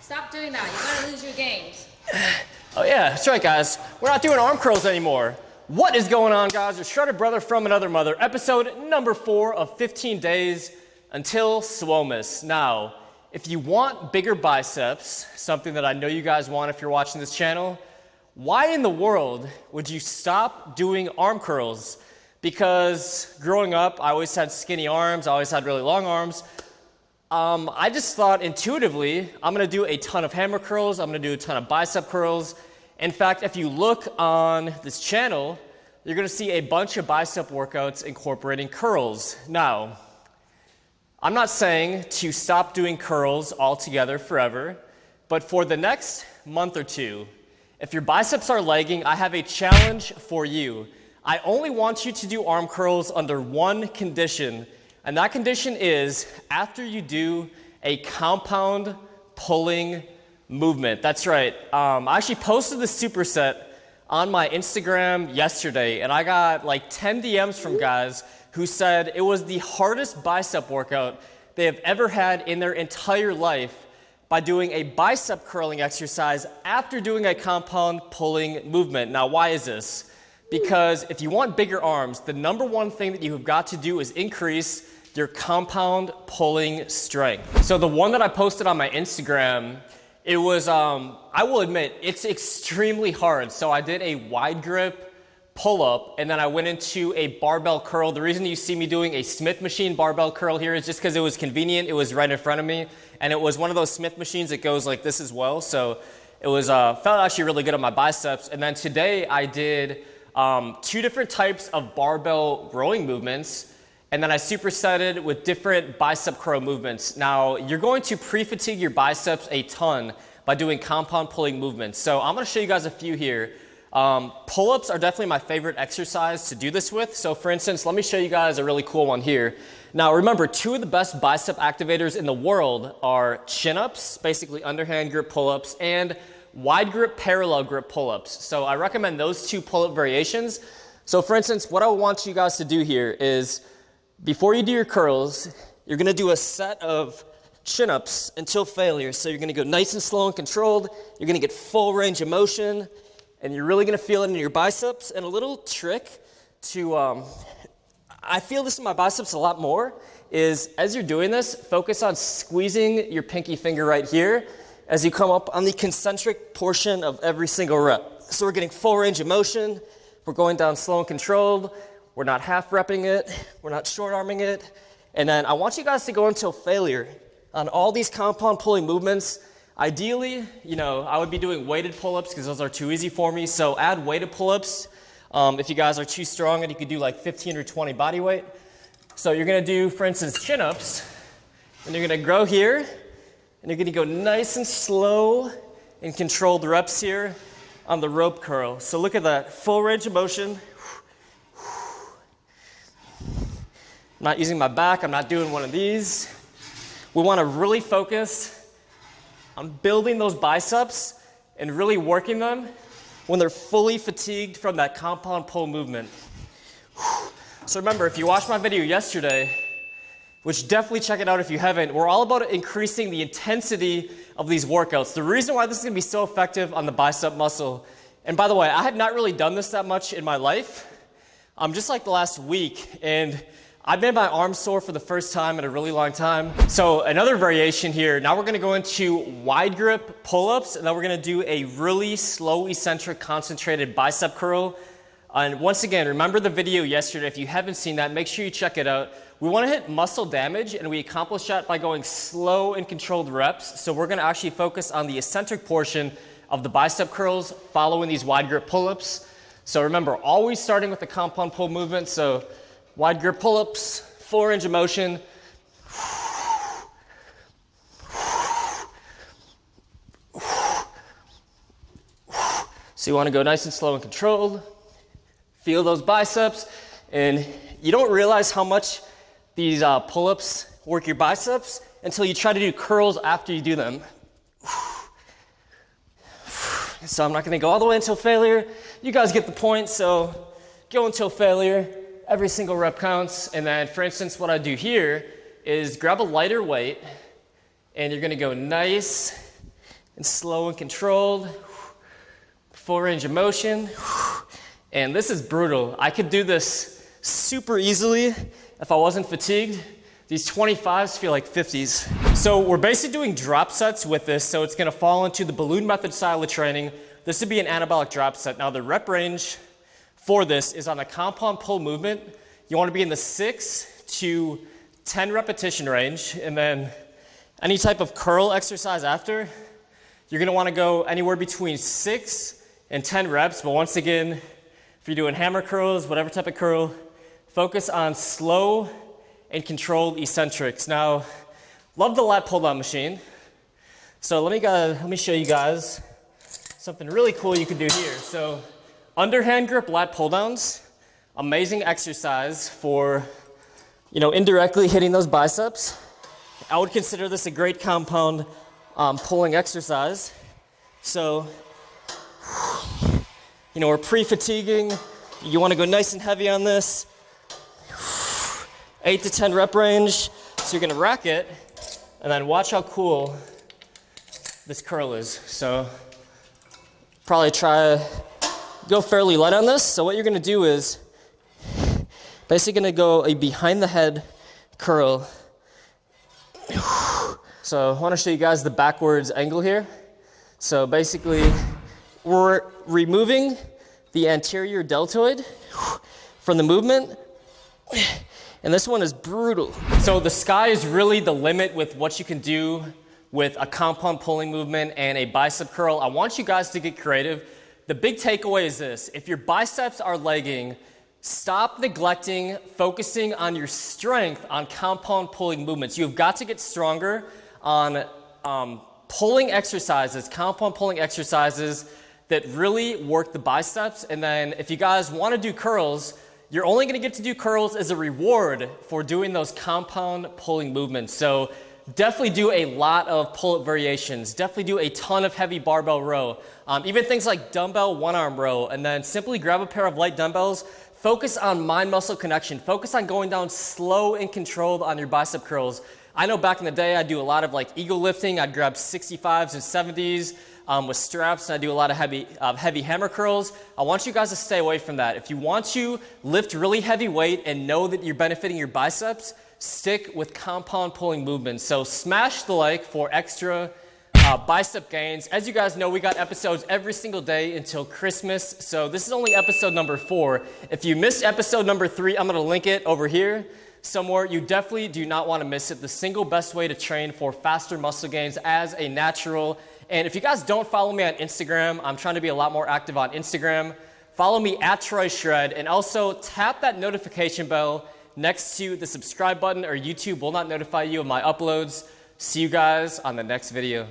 Stop doing that. You're gonna lose your games. Oh yeah, that's right, guys. We're not doing arm curls anymore. What is going on, guys? Your shredded brother from another mother. Episode number 4 of 15 days until Swolemas. Now, if you want bigger biceps, something that I know you guys want if you're watching this channel, why in the world would you stop doing arm curls? Because growing up, I always had skinny arms. I always had really long arms. I just thought intuitively, I'm gonna do a ton of hammer curls. I'm gonna do a ton of bicep curls. In fact, if you look on this channel, you're gonna see a bunch of bicep workouts incorporating curls. Now, I'm not saying to stop doing curls altogether forever, but for the next month or two, if your biceps are lagging, I have a challenge for you. I only want you to do arm curls under one condition, and that condition is after you do a compound pulling movement. That's right. I actually posted the superset on my Instagram yesterday, and I got like 10 DMs from guys who said it was the hardest bicep workout they have ever had in their entire life by doing a bicep curling exercise after doing a compound pulling movement. Now, why is this? Because if you want bigger arms, the number one thing that you've got to do is increase your compound pulling strength. So the one that I posted on my Instagram, it was, I will admit, it's extremely hard. So I did a wide grip pull-up, and then I went into a barbell curl. The reason you see me doing a Smith machine barbell curl here is just because it was convenient. It was right in front of me, and it was one of those Smith machines that goes like this as well. So it was felt actually really good on my biceps. And then today I did 2 different types of barbell rowing movements, and then I supersetted with different bicep curl movements. Now, you're going to pre-fatigue your biceps a ton by doing compound pulling movements. So I'm gonna show you guys a few here. Pull-ups are definitely my favorite exercise to do this with. So for instance, let me show you guys a really cool one here. Now remember, 2 of the best bicep activators in the world are chin-ups, basically underhand grip pull-ups, and wide grip parallel grip pull-ups. So I recommend those 2 pull-up variations. So for instance, what I want you guys to do here is before you do your curls, you're gonna do a set of chin-ups until failure. So you're gonna go nice and slow and controlled. You're gonna get full range of motion, and you're really gonna feel it in your biceps. And a little trick to, I feel this in my biceps a lot more, is as you're doing this, focus on squeezing your pinky finger right here as you come up on the concentric portion of every single rep. So we're getting full range of motion. We're going down slow and controlled. We're not half repping it. We're not short arming it. And then I want you guys to go until failure on all these compound pulling movements. Ideally, I would be doing weighted pull-ups because those are too easy for me. So add weighted pull-ups if you guys are too strong, and you could do like 15 or 20 body weight. So you're gonna do, for instance, chin-ups, and you're gonna grow here, and you're gonna go nice and slow and controlled reps here on the rope curl. So look at that, full range of motion. I'm not using my back, I'm not doing one of these. We wanna really focus on building those biceps and really working them when they're fully fatigued from that compound pull movement. So remember, if you watched my video yesterday, which definitely check it out if you haven't, we're all about increasing the intensity of these workouts. The reason why this is gonna be so effective on the bicep muscle, and by the way, I have not really done this that much in my life, just like the last week, and I've made my arms sore for the first time in a really long time. So another variation here, now we're gonna go into wide grip pull-ups, and then we're gonna do a really slow eccentric concentrated bicep curl. And once again, remember the video yesterday. If you haven't seen that, make sure you check it out. We wanna hit muscle damage, and we accomplish that by going slow and controlled reps. So we're gonna actually focus on the eccentric portion of the bicep curls following these wide grip pull-ups. So remember, always starting with the compound pull movement. So wide grip pull-ups, full range of motion. So you wanna go nice and slow and controlled. Feel those biceps, and you don't realize how much these pull-ups work your biceps until you try to do curls after you do them. So I'm not gonna go all the way until failure. You guys get the point, so go until failure. Every single rep counts. And then, for instance, what I do here is grab a lighter weight, and you're gonna go nice and slow and controlled. Full range of motion. And this is brutal. I could do this super easily if I wasn't fatigued. These 25s feel like 50s. So we're basically doing drop sets with this, so it's gonna fall into the balloon method style of training. This would be an anabolic drop set. Now the rep range for this is on a compound pull movement. You wanna be in the 6 to 10 repetition range, and then any type of curl exercise after, you're gonna wanna go anywhere between 6 and 10 reps, but once again, if you're doing hammer curls, whatever type of curl, focus on slow and controlled eccentrics. Now, love the lat pull down machine. So let me show you guys something really cool you can do here. So underhand grip lat pull downs, amazing exercise for, indirectly hitting those biceps. I would consider this a great compound pulling exercise. So, we're pre-fatiguing. You want to go nice and heavy on this. 8 to 10 rep range. So you're going to rack it, and then watch how cool this curl is. So probably go fairly light on this. So what you're going to do is basically going to go a behind the head curl. So I want to show you guys the backwards angle here. So basically, we're removing the anterior deltoid from the movement, and this one is brutal. So the sky is really the limit with what you can do with a compound pulling movement and a bicep curl. I want you guys to get creative. The big takeaway is this: if your biceps are lagging, stop neglecting focusing on your strength on compound pulling movements. You've got to get stronger on pulling exercises, compound pulling exercises that really work the biceps. And then if you guys want to do curls, you're only going to get to do curls as a reward for doing those compound pulling movements. So definitely do a lot of pull-up variations. Definitely do a ton of heavy barbell row. Even things like dumbbell one-arm row. And then simply grab a pair of light dumbbells. Focus on mind-muscle connection. Focus on going down slow and controlled on your bicep curls. I know back in the day, I'd do a lot of ego lifting. I'd grab 65s and 70s with straps, and I do a lot of heavy hammer curls. I want you guys to stay away from that. If you want to lift really heavy weight and know that you're benefiting your biceps, stick with compound pulling movements. So smash the like for extra bicep gains. As you guys know, we got episodes every single day until Christmas. So this is only episode number 4. If you missed episode number 3, I'm gonna link it over here somewhere. You definitely do not want to miss it. The single best way to train for faster muscle gains as a natural. And if you guys don't follow me on Instagram, I'm trying to be a lot more active on Instagram. Follow me at Troy Shred, and also tap that notification bell next to the subscribe button, or YouTube will not notify you of my uploads. See you guys on the next video.